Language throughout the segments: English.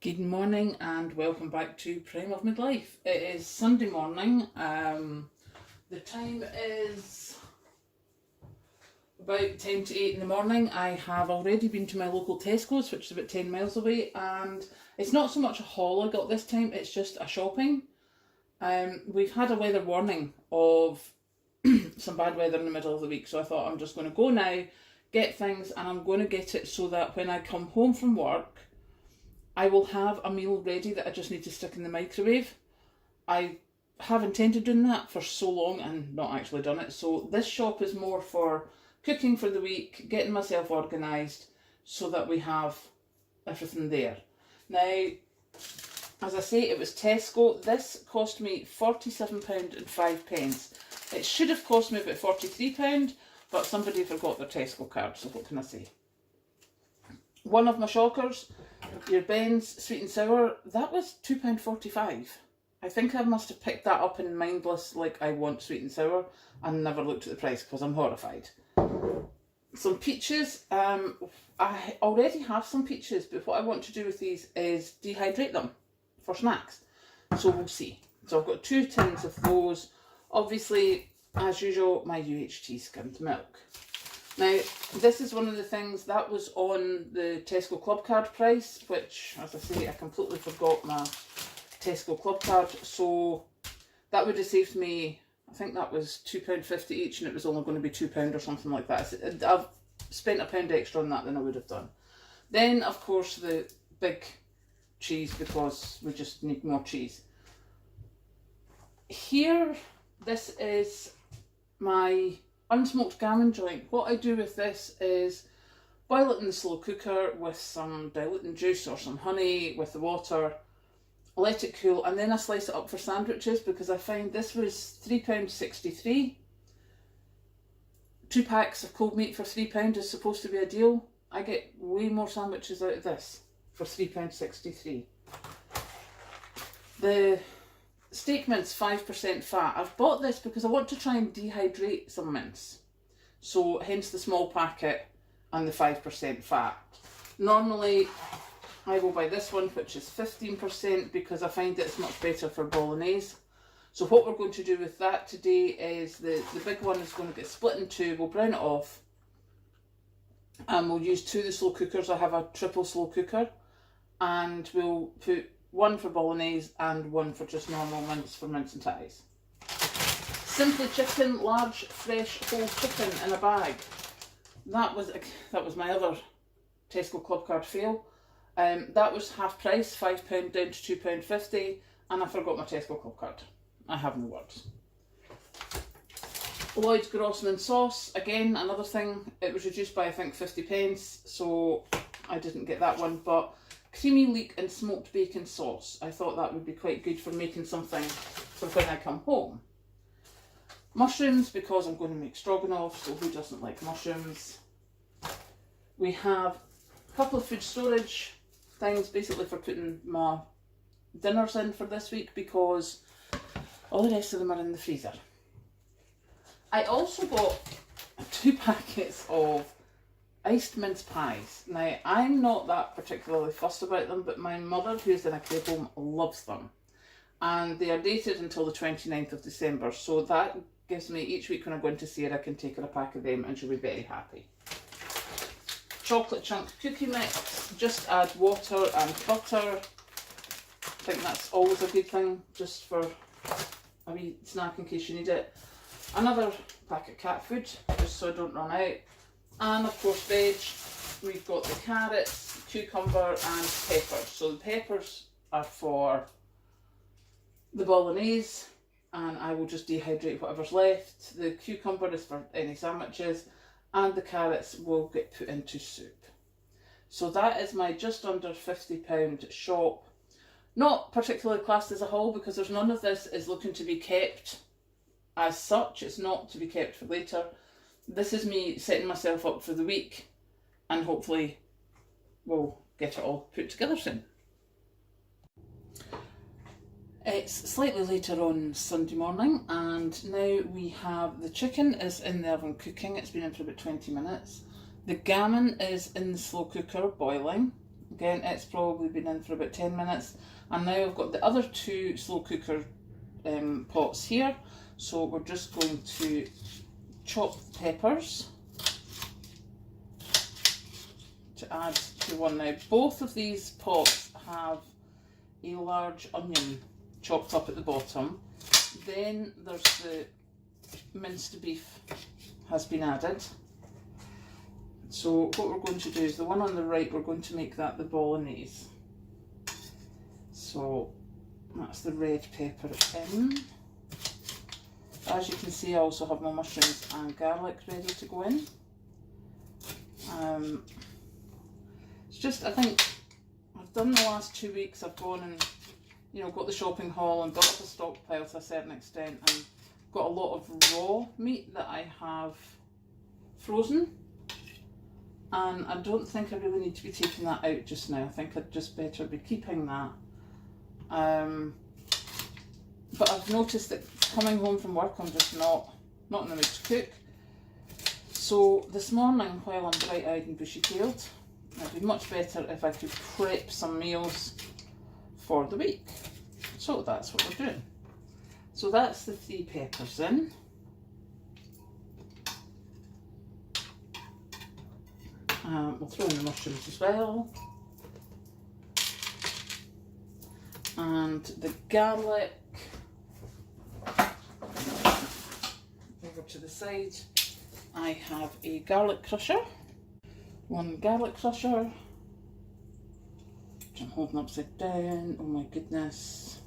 Good morning and welcome back to Prime of Midlife. It is Sunday morning. The time is about 10 to 8 in the morning. I have already been to my local Tesco's, which is about 10 miles away, and it's not so much a haul I got this time, it's just a shopping. We've had a weather warning of some bad weather in the middle of the week, so I thought I'm just going to go now, get things, and I'm going to get it so that when I come home from work, I will have a meal ready that I just need to stick in the microwave. I have intended doing that for so long and not actually done it. So this shop is more for cooking for the week, getting myself organised so that we have everything there. Now, as I say, it was Tesco. This cost me £47.05. It should have cost me about £43, but somebody forgot their Tesco card, so what can I say? One of my shockers, your Ben's sweet and sour, that was £2.45. I think I must have picked that up in mindless, like I want sweet and sour, and never looked at the price because I'm horrified. Some peaches. I already have some peaches, but what I want to do with these is dehydrate them for snacks. So we'll see. So I've got 2 tins of those. Obviously, as usual, my UHT skimmed milk. Now, this is one of the things that was on the Tesco Club Card price, which, as I say, I completely forgot my Tesco Club Card, so that would have saved me, I think that was £2.50 each, and it was only going to be £2 or something like that. I've spent £1 extra on that than I would have done. Then, of course, the big cheese, because we just need more cheese. Here, this is my unsmoked gammon joint. What I do with this is boil it in the slow cooker with some diluting juice or some honey with the water, let it cool, and then I slice it up for sandwiches because I find this was £3.63. 2 packs of cold meat for £3 is supposed to be a deal. I get way more sandwiches out of this for £3.63. The steak mince, 5% fat. I've bought this because I want to try and dehydrate some mince. So hence the small packet and the 5% fat. Normally I will buy this one, which is 15%, because I find that it's much better for bolognese. So what we're going to do with that today is the big one is going to get split in 2. We'll brown it off and we'll use 2 of the slow cookers. I have a triple slow cooker, and we'll put 1 for bolognese and 1 for just normal mince for mince and ties. Simply Chicken, large, fresh, whole chicken in a bag. That was my other Tesco Club Card fail. That was half price, £5 down to £2.50, and I forgot my Tesco Club Card. I have no words. Lloyd's Grossman sauce, again, another thing. It was reduced by, I think, 50p, so I didn't get that one, but creamy leek and smoked bacon sauce. I thought that would be quite good for making something for when I come home. Mushrooms, because I'm going to make stroganoff, so who doesn't like mushrooms? We have a couple of food storage things, basically for putting my dinners in for this week, because all the rest of them are in the freezer. I also bought 2 packets of iced mince pies. Now, I'm not that particularly fussed about them, but my mother, who's in a care home, loves them. And they are dated until the 29th of December, so that gives me, each week when I go in to see her, I can take her a pack of them and she'll be very happy. Chocolate chunk cookie mix, just add water and butter. I think that's always a good thing, just for a wee snack in case you need it. Another packet of cat food, just so I don't run out. And of course veg, we've got the carrots, cucumber and peppers. So the peppers are for the bolognese, and I will just dehydrate whatever's left. The cucumber is for any sandwiches, and the carrots will get put into soup. So that is my just under £50 shop. Not particularly classed as a haul, because there's none of this is looking to be kept as such. It's not to be kept for later. This is me setting myself up for the week, and hopefully we'll get it all put together soon. It's slightly later on Sunday morning, and now we have the chicken is in the oven cooking. It's been in for about 20 minutes. The gammon is in the slow cooker boiling. Again, it's probably been in for about 10 minutes. And now I've got the other two slow cooker pots here. So we're just going to chop peppers to add to one. Now, both of these pots have a large onion chopped up at the bottom. Then there's the minced beef has been added. So what we're going to do is the one on the right, we're going to make that the bolognese. So that's the red pepper in. As you can see, I also have my mushrooms and garlic ready to go in. It's just, I think I've done the last 2 weeks, I've gone and, you know, got the shopping haul and built up a stockpile to a certain extent, and got a lot of raw meat that I have frozen. And I don't think I really need to be taking that out just now. I think I'd just better be keeping that. But I've noticed that coming home from work, I'm just not in the mood to cook. So this morning, while I'm bright-eyed and bushy-tailed, it'd be much better if I could prep some meals for the week. So that's what we're doing. So that's the 3 peppers in. We'll throw in the mushrooms as well. And the garlic over to the side. I have a garlic crusher. 1 garlic crusher, which I'm holding upside down. Oh my goodness.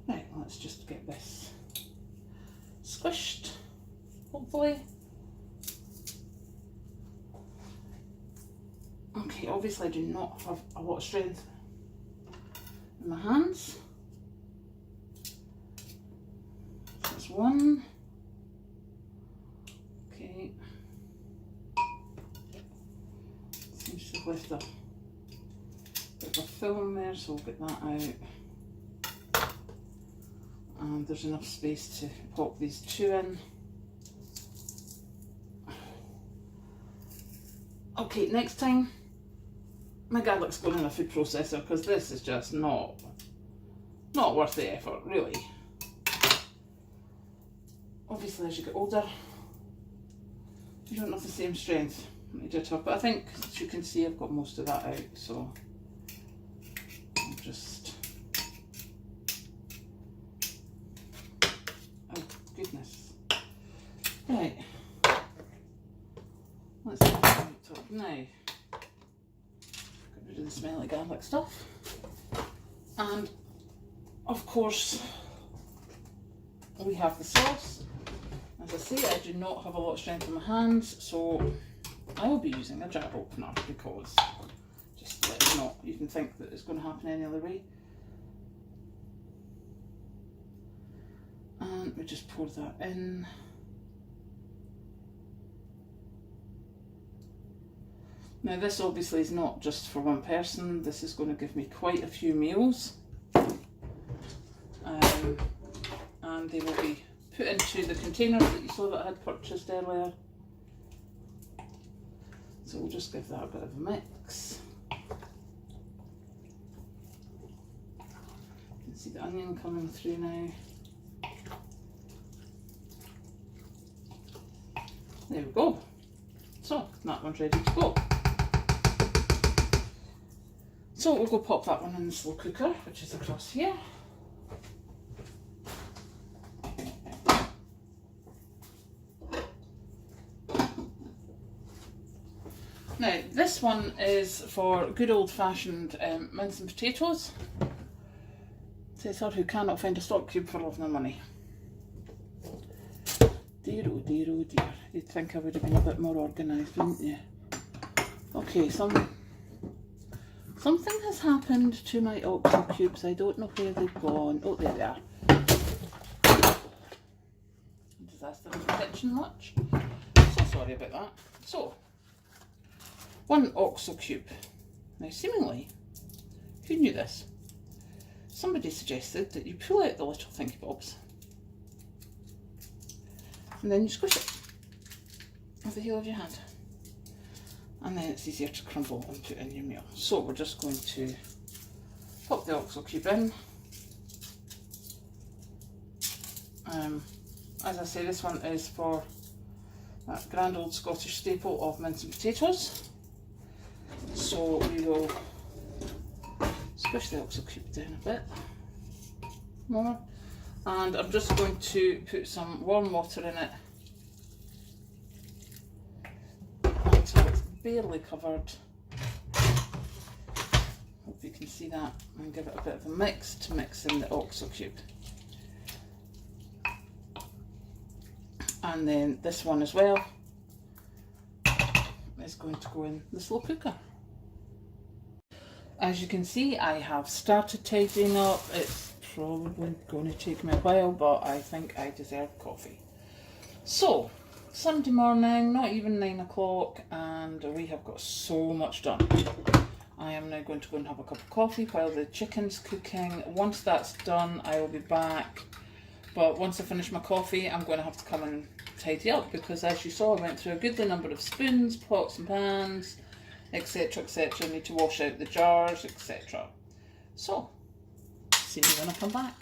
Right, let's just get this squished, hopefully. Okay, obviously I do not have a lot of strength in my hands. That's 1. Okay. Seems to have left a bit of a film there, so we'll get that out. And there's enough space to pop these 2 in. Okay, next time my garlic's going in a food processor, because this is just not worth the effort, really. Obviously, as you get older, you don't have the same strength that you did have, but I think, as you can see, I've got most of that out, so I'll just... Oh, goodness. Right. Let's get that out now. Get rid of the smelly garlic stuff. And, of course, we have the sauce. As I say, I do not have a lot of strength in my hands, so I will be using a jar opener, because just let's not even think that it's going to happen any other way. And we just pour that in. Now this obviously is not just for one person, this is going to give me quite a few meals. And they will be put into the containers that you saw that I had purchased earlier. So we'll just give that a bit of a mix. You can see the onion coming through now. There we go. So that one's ready to go. So we'll go pop that one in the slow cooker, which is across here. Now this one is for good old-fashioned mince and potatoes. Says her who cannot find a stock cube for love nor money. Dear oh dear oh dear. You'd think I would have been a bit more organised, wouldn't you? Okay, something has happened to my oxo cubes. I don't know where they've gone. Oh, there they are. Disaster in the kitchen much. So sorry about that. So, 1 oxo cube. Now, seemingly, who knew this? Somebody suggested that you pull out the little thingy bobs and then you squish it with the heel of your hand. and then it's easier to crumble and put in your meal. So we're just going to pop the oxo cube in. As I say, this one is for that grand old Scottish staple of mince and potatoes. So we will squish the oxo cube down a bit more, and I'm just going to put some warm water in it until it's barely covered. Hope you can see that, and give it a bit of a mix to mix in the oxo cube. And then this one as well is going to go in the slow cooker. As you can see, I have started tidying up. It's probably going to take me a while, but I think I deserve coffee. So, Sunday morning, not even 9 o'clock, and we have got so much done. I am now going to go and have a cup of coffee while the chicken's cooking. Once that's done, I will be back. But once I finish my coffee, I'm going to have to come and tidy up, because as you saw, I went through a goodly number of spoons, pots and pans, etc, etc. I need to wash out the jars, etc. So, see you when I come back.